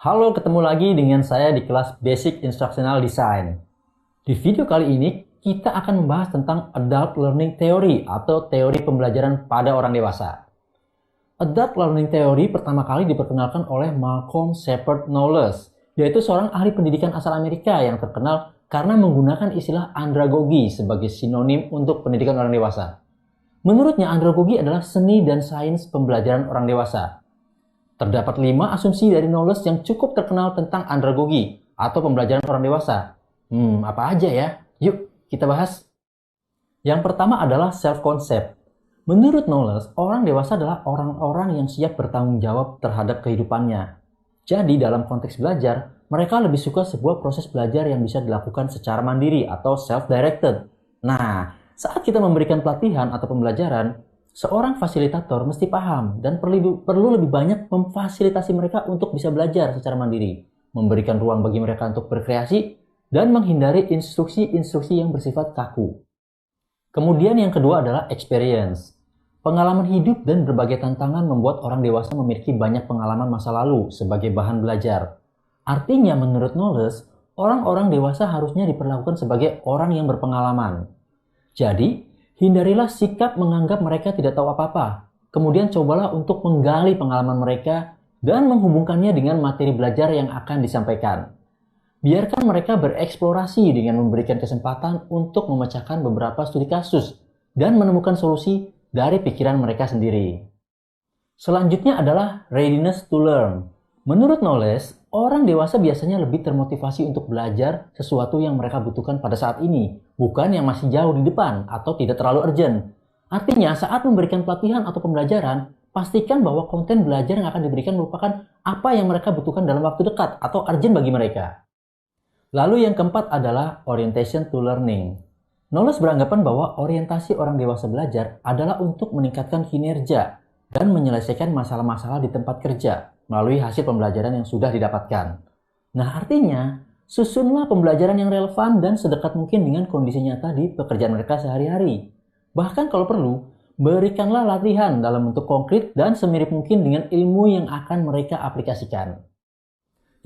Halo, ketemu lagi dengan saya di kelas Basic Instructional Design. Di video kali ini, kita akan membahas tentang Adult Learning Theory atau teori pembelajaran pada orang dewasa. Adult Learning Theory pertama kali diperkenalkan oleh Malcolm Shepard Knowles, yaitu seorang ahli pendidikan asal Amerika yang terkenal karena menggunakan istilah andragogi sebagai sinonim untuk pendidikan orang dewasa. Menurutnya, andragogi adalah seni dan sains pembelajaran orang dewasa. Terdapat 5 asumsi dari Knowles yang cukup terkenal tentang andragogi atau pembelajaran orang dewasa. Apa aja ya? Yuk, kita bahas. Yang pertama adalah self-concept. Menurut Knowles, orang dewasa adalah orang-orang yang siap bertanggung jawab terhadap kehidupannya. Jadi, dalam konteks belajar, mereka lebih suka sebuah proses belajar yang bisa dilakukan secara mandiri atau self-directed. Nah, saat kita memberikan pelatihan atau pembelajaran, seorang fasilitator mesti paham dan perlu lebih banyak memfasilitasi mereka untuk bisa belajar secara mandiri, memberikan ruang bagi mereka untuk berkreasi, dan menghindari instruksi-instruksi yang bersifat kaku. Kemudian yang kedua adalah experience. Pengalaman hidup dan berbagai tantangan membuat orang dewasa memiliki banyak pengalaman masa lalu sebagai bahan belajar. Artinya menurut Knowles, orang-orang dewasa harusnya diperlakukan sebagai orang yang berpengalaman. Jadi, hindarilah sikap menganggap mereka tidak tahu apa-apa. Kemudian cobalah untuk menggali pengalaman mereka dan menghubungkannya dengan materi belajar yang akan disampaikan. Biarkan mereka bereksplorasi dengan memberikan kesempatan untuk memecahkan beberapa studi kasus dan menemukan solusi dari pikiran mereka sendiri. Selanjutnya adalah readiness to learn. Menurut Knowles, orang dewasa biasanya lebih termotivasi untuk belajar sesuatu yang mereka butuhkan pada saat ini, bukan yang masih jauh di depan atau tidak terlalu urgent. Artinya, saat memberikan pelatihan atau pembelajaran, pastikan bahwa konten belajar yang akan diberikan merupakan apa yang mereka butuhkan dalam waktu dekat atau urgent bagi mereka. Lalu yang keempat adalah orientation to learning. Knowles beranggapan bahwa orientasi orang dewasa belajar adalah untuk meningkatkan kinerja dan menyelesaikan masalah-masalah di tempat kerja melalui hasil pembelajaran yang sudah didapatkan. Nah, artinya, susunlah pembelajaran yang relevan dan sedekat mungkin dengan kondisi nyata di pekerjaan mereka sehari-hari. Bahkan kalau perlu, berikanlah latihan dalam bentuk konkret dan semirip mungkin dengan ilmu yang akan mereka aplikasikan.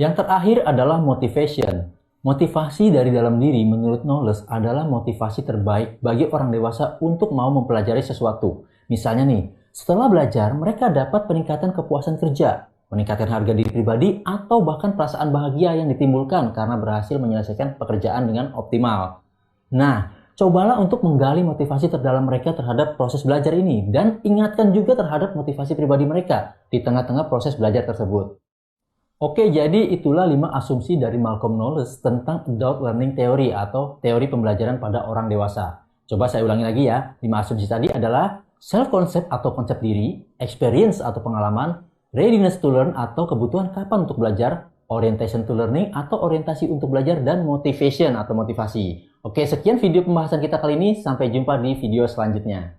Yang terakhir adalah motivation. Motivasi dari dalam diri menurut Knowles adalah motivasi terbaik bagi orang dewasa untuk mau mempelajari sesuatu. Misalnya nih, setelah belajar mereka dapat peningkatan kepuasan kerja, meningkatkan harga diri pribadi, atau bahkan perasaan bahagia yang ditimbulkan karena berhasil menyelesaikan pekerjaan dengan optimal. Nah, cobalah untuk menggali motivasi terdalam mereka terhadap proses belajar ini dan ingatkan juga terhadap motivasi pribadi mereka di tengah-tengah proses belajar tersebut. Oke, jadi itulah 5 asumsi dari Malcolm Knowles tentang Adult Learning Theory atau teori pembelajaran pada orang dewasa. Coba saya ulangi lagi ya. 5 asumsi tadi adalah self-concept atau konsep diri, experience atau pengalaman, readiness to learn atau kebutuhan kapan untuk belajar, orientation to learning atau orientasi untuk belajar, dan motivation atau motivasi. Oke, sekian video pembahasan kita kali ini. Sampai jumpa di video selanjutnya.